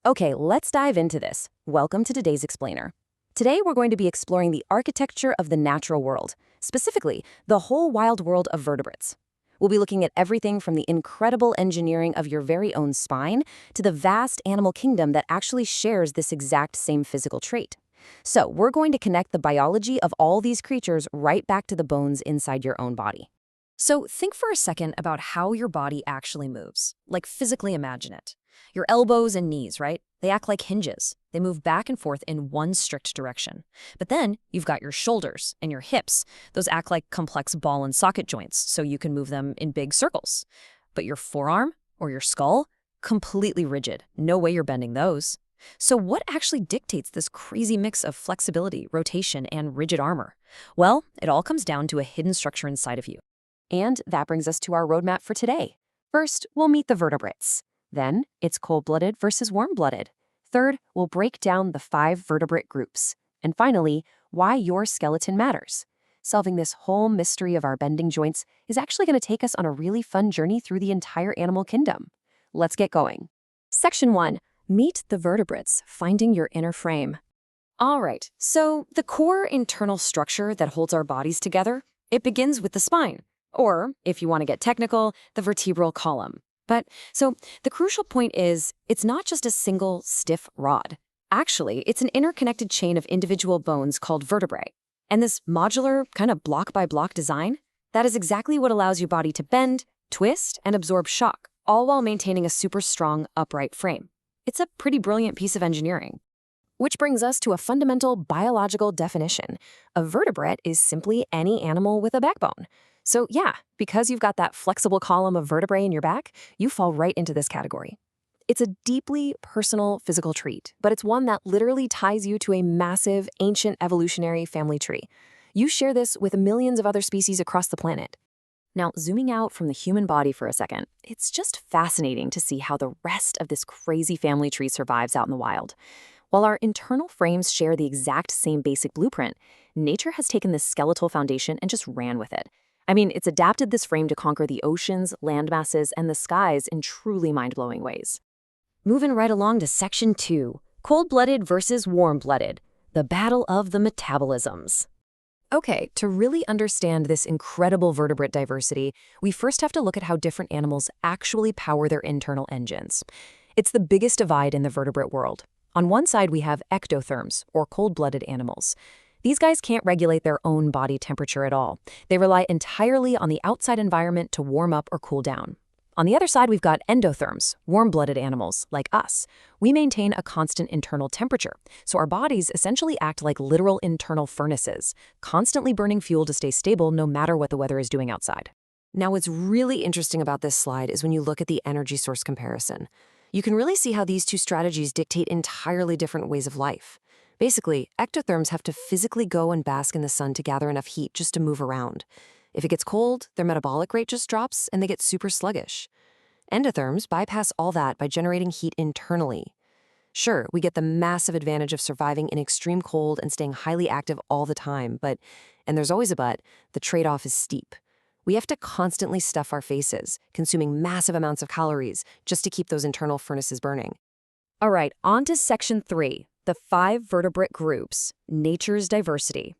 Okay, let's dive into this. Welcome to today's explainer. Today we're going to be exploring the architecture of the natural world, specifically the whole wild world of vertebrates. We'll be looking at everything from the incredible engineering of your very own spine to the vast animal kingdom that actually shares this exact same physical trait. So we're going to connect the biology of all these creatures right back to the bones inside your own body. So think for a second about how your body actually moves. Like physically imagine it. Your elbows and knees, right? They act like hinges. They move back and forth in one strict direction. But then you've got your shoulders and your hips. Those act like complex ball and socket joints, so you can move them in big circles. But your forearm or your skull, completely rigid. No way you're bending those. So what actually dictates this crazy mix of flexibility, rotation, and rigid armor? Well, it all comes down to a hidden structure inside of you. And that brings us to our roadmap for today. First, we'll meet the vertebrates. Then, it's cold-blooded versus warm-blooded. Third, we'll break down the 5 vertebrate groups. And finally, why your skeleton matters. Solving this whole mystery of our bending joints is actually going to take us on a really fun journey through the entire animal kingdom. Let's get going. Section 1. Meet the vertebrates, finding your inner frame. All right, so the core internal structure that holds our bodies together, it begins with the spine. Or, if you want to get technical, the vertebral column. So the crucial point is, it's not just a single stiff rod. Actually, it's an interconnected chain of individual bones called vertebrae. And this modular, kind of block-by-block design, that is exactly what allows your body to bend, twist, and absorb shock, all while maintaining a super strong, upright frame. It's a pretty brilliant piece of engineering. Which brings us to a fundamental biological definition. A vertebrate is simply any animal with a backbone. So yeah, because you've got that flexible column of vertebrae in your back, you fall right into this category. It's a deeply personal physical trait, but it's one that literally ties you to a massive, ancient evolutionary family tree. You share this with millions of other species across the planet. Now, zooming out from the human body for a second, it's just fascinating to see how the rest of this crazy family tree survives out in the wild. While our internal frames share the exact same basic blueprint, nature has taken this skeletal foundation and just ran with it. I mean, it's adapted this frame to conquer the oceans, land masses, and the skies in truly mind-blowing ways. Moving right along to Section 2, cold-blooded versus warm-blooded, the battle of the metabolisms. Okay, to really understand this incredible vertebrate diversity, we first have to look at how different animals actually power their internal engines. It's the biggest divide in the vertebrate world. On one side, we have ectotherms, or cold-blooded animals. These guys can't regulate their own body temperature at all. They rely entirely on the outside environment to warm up or cool down. On the other side, we've got endotherms, warm-blooded animals like us. We maintain a constant internal temperature, so our bodies essentially act like literal internal furnaces, constantly burning fuel to stay stable no matter what the weather is doing outside. Now, what's really interesting about this slide is when you look at the energy source comparison. You can really see how these two strategies dictate entirely different ways of life. Basically, ectotherms have to physically go and bask in the sun to gather enough heat just to move around. If it gets cold, their metabolic rate just drops and they get super sluggish. Endotherms bypass all that by generating heat internally. Sure, we get the massive advantage of surviving in extreme cold and staying highly active all the time, and there's always a but, the trade-off is steep. We have to constantly stuff our faces, consuming massive amounts of calories just to keep those internal furnaces burning. All right, on to Section 3. The 5 vertebrate groups, nature's diversity.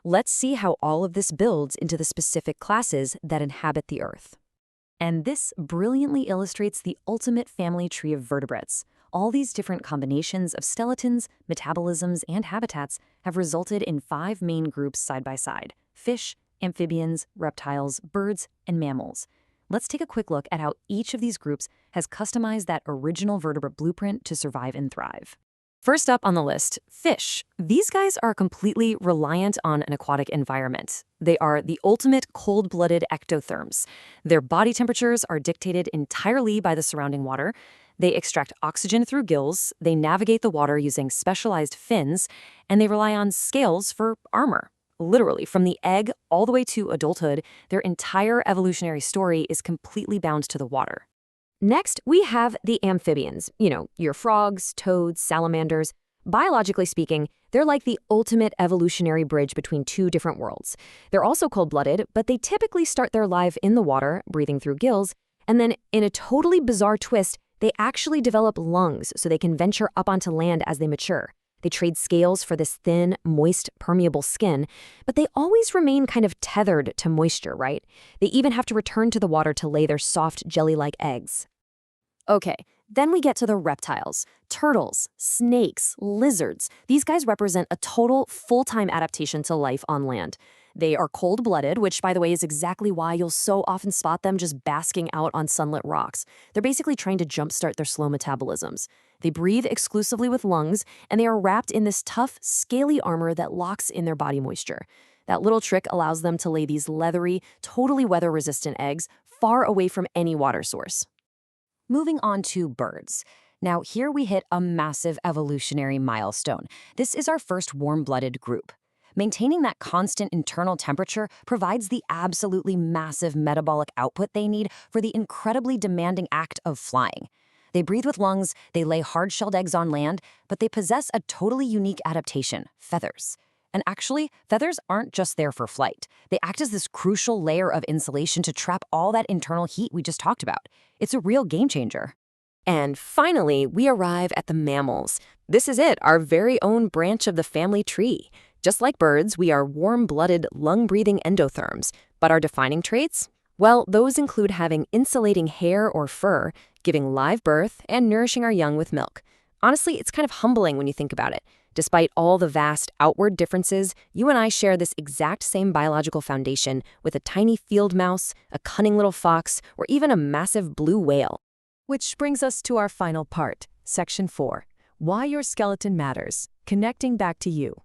Let's see how all of this builds into the specific classes that inhabit the Earth. And this brilliantly illustrates the ultimate family tree of vertebrates. All these different combinations of skeletons, metabolisms, and habitats have resulted in 5 main groups side by side: fish, amphibians, reptiles, birds, and mammals. Let's take a quick look at how each of these groups has customized that original vertebrate blueprint to survive and thrive. First up on the list, fish. These guys are completely reliant on an aquatic environment. They are the ultimate cold-blooded ectotherms. Their body temperatures are dictated entirely by the surrounding water. They extract oxygen through gills, they navigate the water using specialized fins, and they rely on scales for armor. Literally, from the egg all the way to adulthood, their entire evolutionary story is completely bound to the water. Next, we have the amphibians. Your frogs, toads, salamanders. Biologically speaking, they're like the ultimate evolutionary bridge between two different worlds. They're also cold-blooded, but they typically start their life in the water, breathing through gills, and then, in a totally bizarre twist, They actually develop lungs so they can venture up onto land as they mature. They trade scales for this thin, moist, permeable skin, but they always remain kind of tethered to moisture, right? They even have to return to the water to lay their soft, jelly-like eggs. Okay, then we get to the reptiles. Turtles, snakes, lizards. These guys represent a total full-time adaptation to life on land. They are cold-blooded, which, by the way, is exactly why you'll so often spot them just basking out on sunlit rocks. They're basically trying to jumpstart their slow metabolisms. They breathe exclusively with lungs, and they are wrapped in this tough, scaly armor that locks in their body moisture. That little trick allows them to lay these leathery, totally weather-resistant eggs far away from any water source. Moving on to birds. Now, here we hit a massive evolutionary milestone. This is our first warm-blooded group. Maintaining that constant internal temperature provides the absolutely massive metabolic output they need for the incredibly demanding act of flying. They breathe with lungs, they lay hard-shelled eggs on land, but they possess a totally unique adaptation, feathers. And actually, feathers aren't just there for flight. They act as this crucial layer of insulation to trap all that internal heat we just talked about. It's a real game changer. And finally, we arrive at the mammals. This is it, our very own branch of the family tree. Just like birds, we are warm-blooded, lung-breathing endotherms. But our defining traits? Well, those include having insulating hair or fur, giving live birth, and nourishing our young with milk. Honestly, it's kind of humbling when you think about it. Despite all the vast outward differences, you and I share this exact same biological foundation with a tiny field mouse, a cunning little fox, or even a massive blue whale. Which brings us to our final part, Section 4, Why Your Skeleton Matters, Connecting Back to You.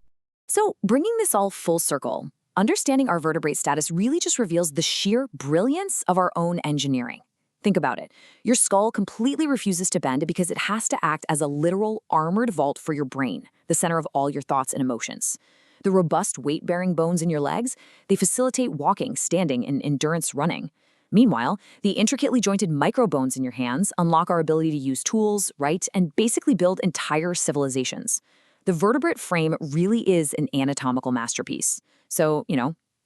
So, bringing this all full circle, understanding our vertebrate status really just reveals the sheer brilliance of our own engineering. Think about it. Your skull completely refuses to bend because it has to act as a literal armored vault for your brain, the center of all your thoughts and emotions. The robust weight-bearing bones in your legs, they facilitate walking, standing, and endurance running. Meanwhile, the intricately jointed microbones in your hands unlock our ability to use tools, write, and basically build entire civilizations. The vertebrate frame really is an anatomical masterpiece. So,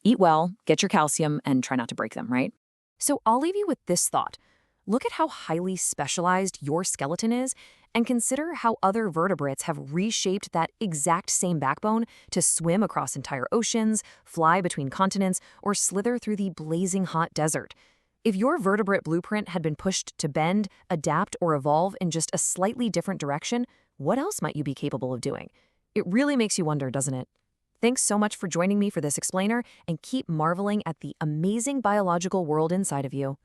eat well, get your calcium, and try not to break them, right? So I'll leave you with this thought. Look at how highly specialized your skeleton is, and consider how other vertebrates have reshaped that exact same backbone to swim across entire oceans, fly between continents, or slither through the blazing hot desert. If your vertebrate blueprint had been pushed to bend, adapt, or evolve in just a slightly different direction, what else might you be capable of doing? It really makes you wonder, doesn't it? Thanks so much for joining me for this explainer, and keep marveling at the amazing biological world inside of you.